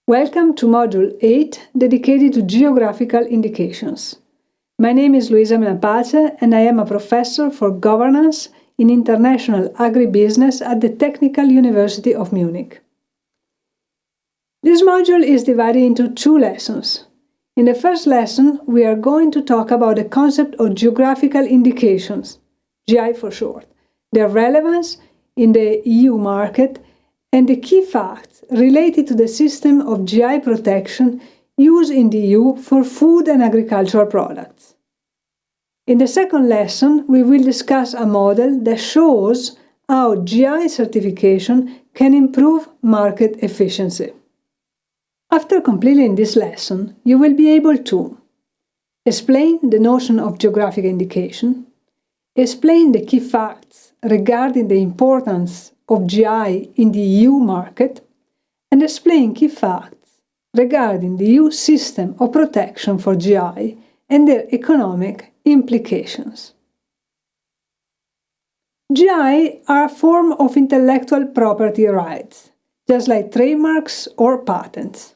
Welcome to Module 8, dedicated to Geographical Indications. My name is Luisa Menapace, and I am a professor for governance in international agribusiness at the Technical University of Munich. This module is divided into two lessons. In the first lesson, we are going to talk about the concept of geographical indications, GI for short, their relevance in the EU market, and the key facts related to the system of GI protection used in the EU for food and agricultural products. In the second lesson, we will discuss a model that shows how GI certification can improve market efficiency. After completing this lesson, you will be able to explain the notion of geographic indication, explain the key facts regarding the importance of GI in the EU market, and explain key facts regarding the EU system of protection for GI and their economic implications. GI are a form of intellectual property rights, just like trademarks or patents.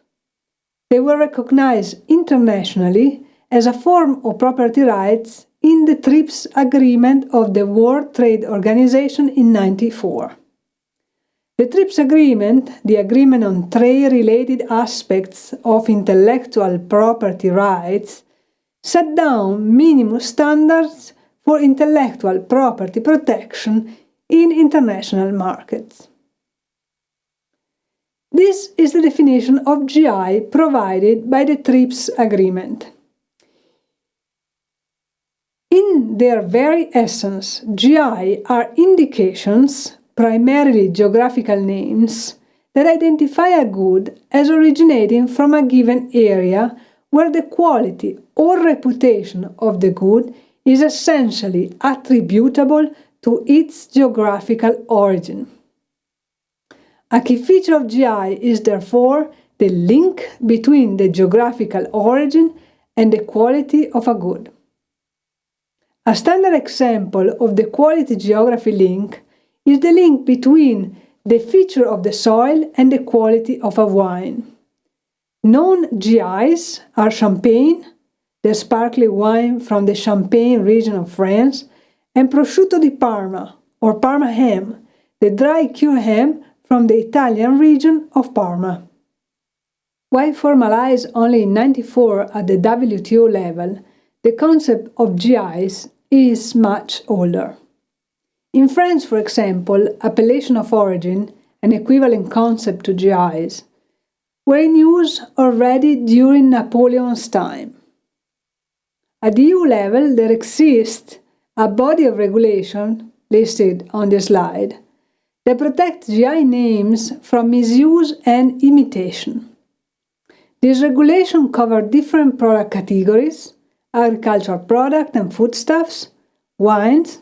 They were recognized internationally as a form of property rights in the TRIPS agreement of the World Trade Organization in 1994. The TRIPS agreement, the agreement on trade-related aspects of intellectual property rights, set down minimum standards for intellectual property protection in international markets. This is the definition of GI provided by the TRIPS agreement. In their very essence, GI are indications, primarily geographical names, that identify a good as originating from a given area where the quality or reputation of the good is essentially attributable to its geographical origin. A key feature of GI is therefore the link between the geographical origin and the quality of a good. A standard example of the quality geography link is the link between the feature of the soil and the quality of a wine. Known GIs are Champagne, the sparkling wine from the Champagne region of France, and Prosciutto di Parma, or Parma ham, the dry cured ham from the Italian region of Parma. While formalized only in 1994 at the WTO level, the concept of GIs is much older. In France, for example, appellation of origin, an equivalent concept to GIs, were in use already during Napoleon's time. At the EU level, there exists a body of regulation, listed on the slide, that protects GI names from misuse and imitation. This regulation covers different product categories: agricultural products and foodstuffs, wines,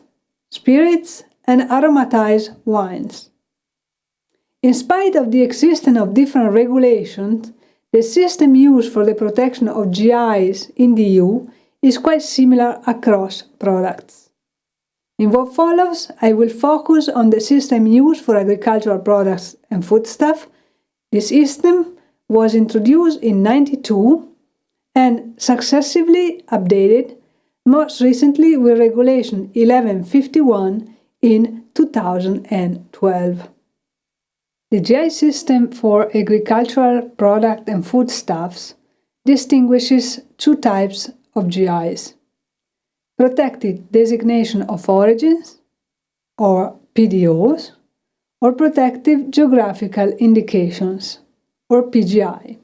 spirits, and aromatized wines. In spite of the existence of different regulations, the system used for the protection of GIs in the EU is quite similar across products. In what follows, I will focus on the system used for agricultural products and foodstuff. This system was introduced in 1992 and successively updated, most recently with Regulation 1151 in 2012. The GI system for agricultural products and foodstuffs distinguishes two types of GIs: protected designation of origins, or PDOs, or protective geographical indications, or PGI.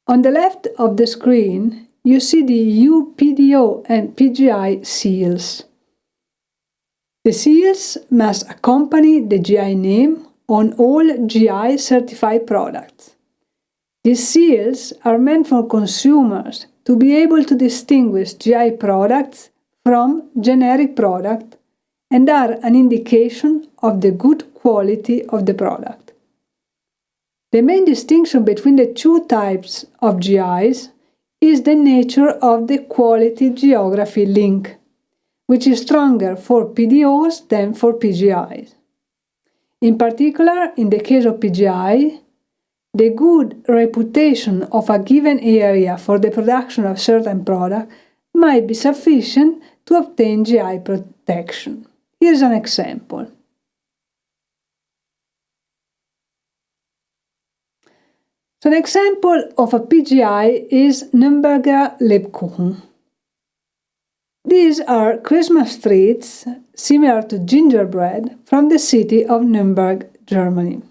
On the left of the screen, you see the EU PDO and PGI seals. The seals must accompany the GI name on all GI certified products. These seals are meant for consumers to be able to distinguish GI products from generic products and are an indication of the good quality of the product. The main distinction between the two types of GIs is the nature of the quality geography link, which is stronger for PDOs than for PGIs. In particular, in the case of PGI, the good reputation of a given area for the production of certain product might be sufficient to obtain GI protection. Here's an example. So an example of a PGI is Nürnberger Lebkuchen. These are Christmas treats similar to gingerbread from the city of Nürnberg, Germany.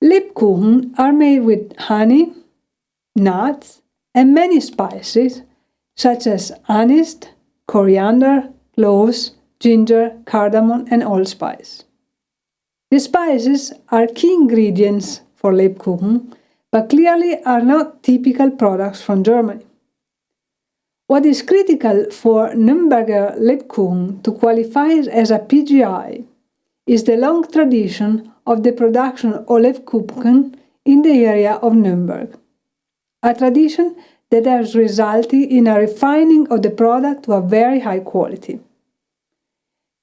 Lebkuchen are made with honey, nuts, and many spices such as anise, coriander, cloves, ginger, cardamom, and allspice. The spices are key ingredients for Lebkuchen, but clearly are not typical products from Germany. What is critical for Nürnberger Lebkuchen to qualify as a PGI is the long tradition of the production of Lebkuchen in the area of Nürnberg, a tradition that has resulted in a refining of the product to a very high quality.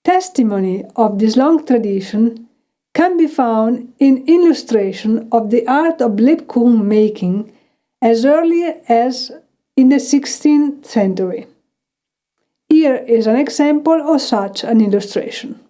Testimony of this long tradition can be found in illustration of the art of Lebkuchen making as early as in the 16th century. Here is an example of such an illustration.